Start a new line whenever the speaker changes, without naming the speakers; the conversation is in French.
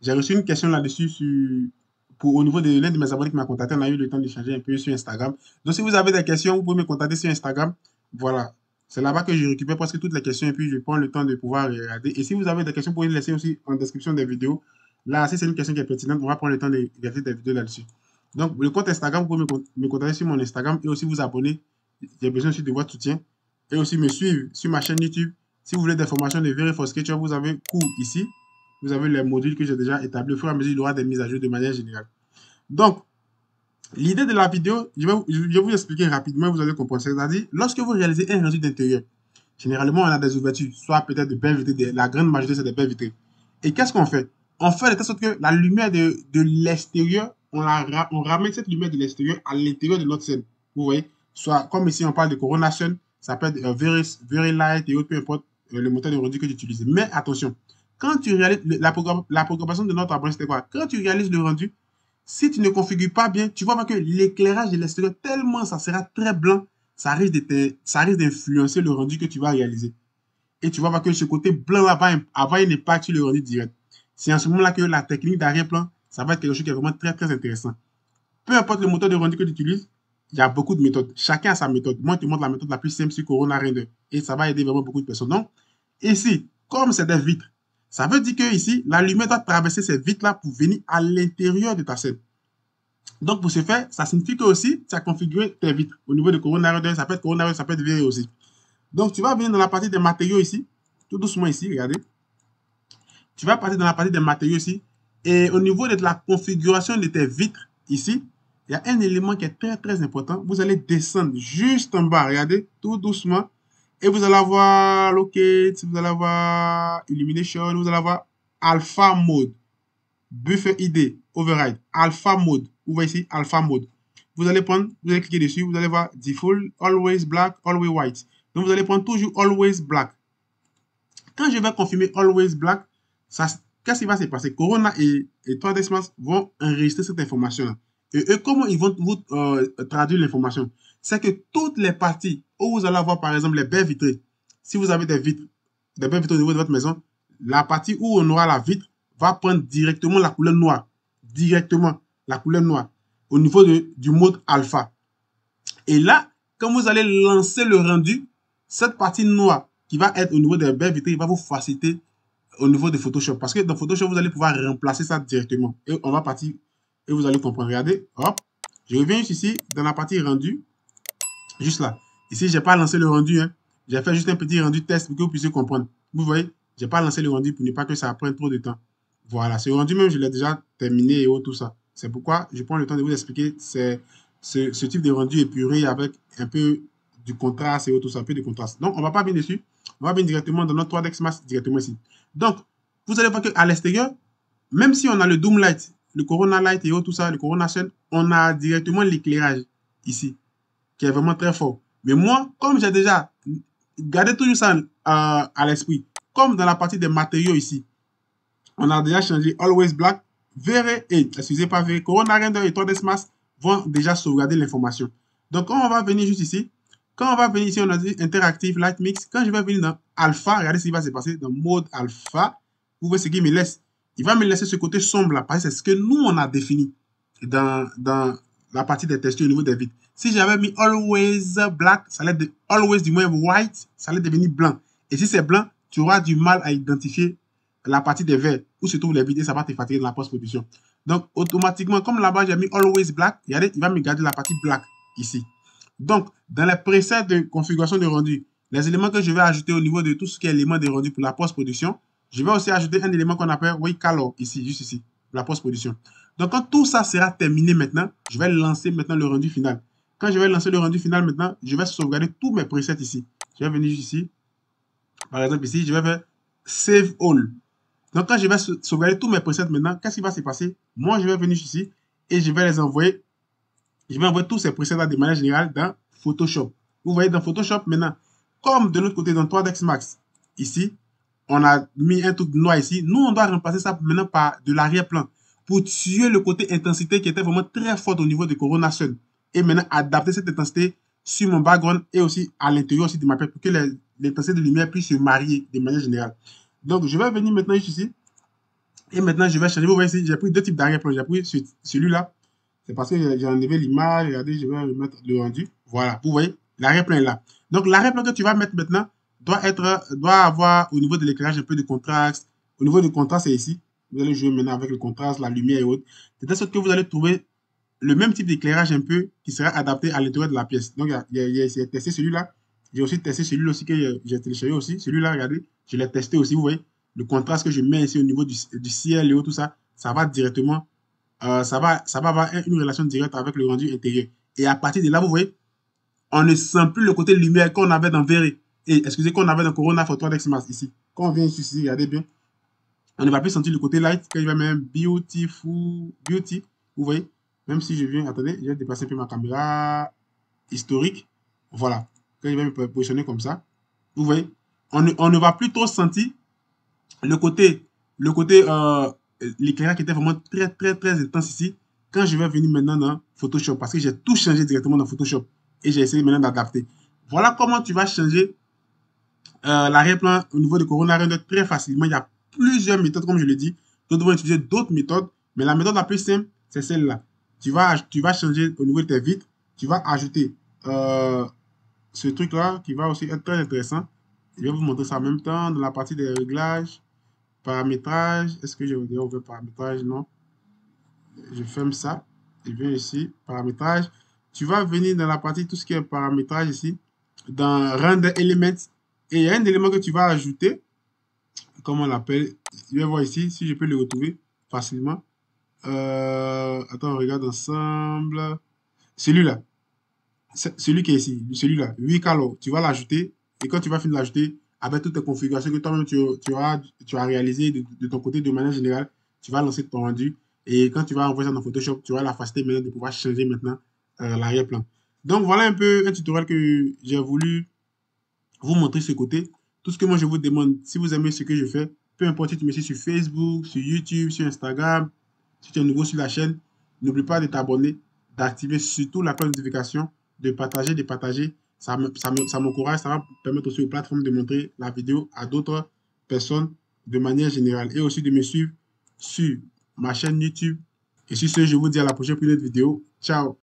J'ai reçu une question là-dessus au niveau de l'un de mes abonnés qui m'a contacté. On a eu le temps d'échanger un peu sur Instagram. Donc, si vous avez des questions, vous pouvez me contacter sur Instagram. Voilà. C'est là-bas que je récupère presque toutes les questions et puis je prends le temps de pouvoir regarder. Et si vous avez des questions, vous pouvez les laisser aussi en description des vidéos. Là, si c'est une question qui est pertinente, on va prendre le temps de regarder des vidéos là-dessus. Donc, le compte Instagram, vous pouvez me contacter sur mon Instagram et aussi vous abonner. J'ai besoin aussi de votre soutien. Et aussi me suivre sur ma chaîne YouTube. Si vous voulez des formations de Very for Sketchup, vous avez cours ici. Vous avez les modules que j'ai déjà établis. Au fur et à mesure, il y aura des mises à jour de manière générale. Donc, l'idée de la vidéo, je vais vous expliquer rapidement, vous allez comprendre. C'est-à-dire, lorsque vous réalisez un rendu d'intérieur, généralement, on a des ouvertures, soit peut-être de baies vitrées, la grande majorité, c'est des baies vitrées. Et qu'est-ce qu'on fait? On fait de telle sorte que la lumière de l'extérieur, on ramène cette lumière de l'extérieur à l'intérieur de notre scène. Vous voyez? Soit, comme ici, on parle de Coronation, ça peut être Very Light et autres, peu importe le moteur de rendu que tu utilises. Mais attention, quand tu réalises la programmation de notre abonné, c'était quoi? Quand tu réalises le rendu, si tu ne configures pas bien, tu vois que l'éclairage de l'extérieur, tellement ça sera très blanc, ça risque d'influencer le rendu que tu vas réaliser. Et tu vois que ce côté blanc là va avoir un impact sur le rendu direct. C'est en ce moment-là que la technique d'arrière-plan, ça va être quelque chose qui est vraiment très très intéressant. Peu importe le moteur de rendu que tu utilises, il y a beaucoup de méthodes. Chacun a sa méthode. Moi, je te montre la méthode la plus simple sur Corona Render. Et ça va aider vraiment beaucoup de personnes. Donc, ici, comme c'est des vitres, ça veut dire que ici, la lumière doit traverser ces vitres-là pour venir à l'intérieur de ta scène. Donc, pour ce faire, ça signifie que aussi, tu as configuré tes vitres. Au niveau de Corona Render, ça peut être Corona Render, ça peut être VRE aussi. Donc, tu vas venir dans la partie des matériaux ici, tout doucement ici, regardez. Tu vas partir dans la partie des matériaux ici. Et au niveau de la configuration de tes vitres ici, il y a un élément qui est très très important. Vous allez descendre juste en bas, regardez, tout doucement. Et vous allez avoir Locate, vous allez avoir Illumination, vous allez avoir Alpha Mode, Buffer ID, Override, Alpha Mode. Vous voyez ici, Alpha Mode. Vous allez prendre, vous allez cliquer dessus, vous allez voir Default, Always Black, Always White. Donc vous allez prendre toujours Always Black. Quand je vais confirmer Always Black, qu'est-ce qui va se passer? Corona et 3ds Max vont enregistrer cette information-là. Et eux, comment ils vont vous traduire l'information? C'est que toutes les parties où vous allez avoir, par exemple, les baies vitrées, si vous avez des baies vitrées au niveau de votre maison, la partie où on aura la vitre va prendre directement la couleur noire. Directement la couleur noire au niveau du mode alpha. Et là, quand vous allez lancer le rendu, cette partie noire qui va être au niveau des baies vitrées va vous faciliter au niveau de Photoshop. Parce que dans Photoshop, vous allez pouvoir remplacer ça directement. Et on va partir et vous allez comprendre. Regardez, hop, je reviens ici dans la partie rendu, juste là. Ici, je n'ai pas lancé le rendu. Hein. J'ai fait juste un petit rendu test pour que vous puissiez comprendre. Vous voyez, je n'ai pas lancé le rendu pour ne pas que ça prenne trop de temps. Voilà, ce rendu même, je l'ai déjà terminé et tout ça. C'est pourquoi je prends le temps de vous expliquer ce type de rendu épuré avec un peu du contraste et tout ça, un peu de contraste. Donc, on ne va pas venir dessus. On va venir directement dans notre 3ds Max, directement ici. Donc, vous allez voir qu'à l'extérieur, même si on a le Doom Light, le Corona Light et tout ça, le Corona Sun, on a directement l'éclairage ici, qui est vraiment très fort. Mais moi, comme j'ai déjà gardé toujours ça à l'esprit, comme dans la partie des matériaux ici, on a déjà changé Always Black, excusez pas VRE, Corona Render et 3ds Max vont déjà sauvegarder l'information. Donc, quand on va venir juste ici, quand on va venir ici, on a dit Interactive Light Mix. Quand je vais venir dans Alpha, regardez ce qui va se passer dans mode Alpha. Vous voyez ce qu'il me laisse. Il va me laisser ce côté sombre là, parce que c'est ce que nous, on a défini dans la partie des textures au niveau des vitres. Si j'avais mis Always Black, ça allait être Always du moins White, ça allait devenir blanc. Et si c'est blanc, tu auras du mal à identifier la partie des verts où se trouvent les vitres et ça va te fatiguer dans la post-production. Donc, automatiquement, comme là-bas, j'ai mis Always Black, regardez, il va me garder la partie black ici. Donc, dans les presets de configuration de rendu, les éléments que je vais ajouter au niveau de tout ce qui est élément de rendu pour la post-production, je vais aussi ajouter un élément qu'on appelle Color ici, juste ici, pour la post-production. Donc, quand tout ça sera terminé maintenant, je vais lancer maintenant le rendu final. Quand je vais lancer le rendu final maintenant, je vais sauvegarder tous mes presets ici. Je vais venir ici. Par exemple, ici, je vais faire Save All. Donc, quand je vais sauvegarder tous mes presets maintenant, qu'est-ce qui va se passer? Moi, je vais venir ici et je vais les envoyer. Je vais envoyer tous ces presets-là de manière générale dans Photoshop. Vous voyez, dans Photoshop, maintenant, comme de l'autre côté, dans 3ds Max, ici, on a mis un truc noir ici. Nous, on doit remplacer ça maintenant par de l'arrière-plan pour tuer le côté intensité qui était vraiment très fort au niveau de Corona Sun. Et maintenant, adapter cette intensité sur mon background et aussi à l'intérieur aussi de ma pelle pour que l'intensité de lumière puisse se marier de manière générale. Donc, je vais venir maintenant ici. Et maintenant, je vais changer. Vous voyez ici, j'ai pris deux types d'arrière-plan. J'ai pris celui-là. C'est parce que j'ai enlevé l'image. Regardez, je vais remettre le rendu. Voilà, vous voyez, l'arrière-plan est là. Donc, l'arrière-plan que tu vas mettre maintenant doit avoir au niveau de l'éclairage un peu de contraste. Au niveau du contraste, c'est ici. Vous allez jouer maintenant avec le contraste, la lumière et autres. De telle sorte que vous allez trouver le même type d'éclairage un peu qui sera adapté à l'intérieur de la pièce. Donc, j'ai testé celui-là. J'ai aussi testé celui-là aussi que j'ai téléchargé aussi. Celui-là, regardez, je l'ai testé aussi, vous voyez. Le contraste que je mets ici au niveau du ciel et tout ça, ça va directement, ça va avoir une relation directe avec le rendu intérieur. Et à partir de là, vous voyez, on ne sent plus le côté lumière qu'on avait dans Verre. Et excusez, qu'on avait dans Corona Photo X Max ici. Quand on vient ici, regardez bien, on ne va plus sentir le côté light quand il va même beautiful, beauty. Vous voyez, même si je viens, attendez, je vais déplacer un peu ma caméra historique. Voilà, quand il va me positionner comme ça, vous voyez, on ne va plus trop sentir le côté, le côté l'éclairage qui était vraiment très, très, très intense ici, quand je vais venir maintenant dans Photoshop, parce que j'ai tout changé directement dans Photoshop et j'ai essayé maintenant d'adapter. Voilà comment tu vas changer l'arrière-plan au niveau de Corona Render très facilement. Il y a plusieurs méthodes, comme je l'ai dit. D'autres vont utiliser d'autres méthodes, mais la méthode la plus simple, c'est celle-là. Tu vas changer au niveau de tes vitres, tu vas ajouter ce truc-là qui va aussi être très intéressant. Je vais vous montrer ça en même temps dans la partie des réglages. Paramétrage, est-ce que j'ai ouvert paramétrage? Non. Je ferme ça. Je viens ici, paramétrage. Tu vas venir dans la partie tout ce qui est paramétrage ici, dans Render Elements. Et il y a un élément que tu vas ajouter, comment on l'appelle? Je vais voir ici si je peux le retrouver facilement. Attends, on regarde ensemble. Celui-là. Celui qui est ici, celui-là, 8 calo, tu vas l'ajouter. Et quand tu vas finir de l'ajouter, avec toutes tes configurations que toi-même tu as réalisées de ton côté de manière générale, tu vas lancer ton rendu. Et quand tu vas envoyer ça dans Photoshop, tu auras la facilité maintenant de pouvoir changer maintenant l'arrière-plan. Donc voilà un peu un tutoriel que j'ai voulu vous montrer ce côté. Tout ce que moi je vous demande, si vous aimez ce que je fais, peu importe si tu me suis sur Facebook, sur YouTube, sur Instagram, si tu es nouveau sur la chaîne, n'oublie pas de t'abonner, d'activer surtout la cloche de notification, de partager, de partager. Ça m'encourage, ça va permettre aussi aux plateformes de montrer la vidéo à d'autres personnes de manière générale et aussi de me suivre sur ma chaîne YouTube. Et sur ce, je vous dis à la prochaine pour une autre vidéo. Ciao!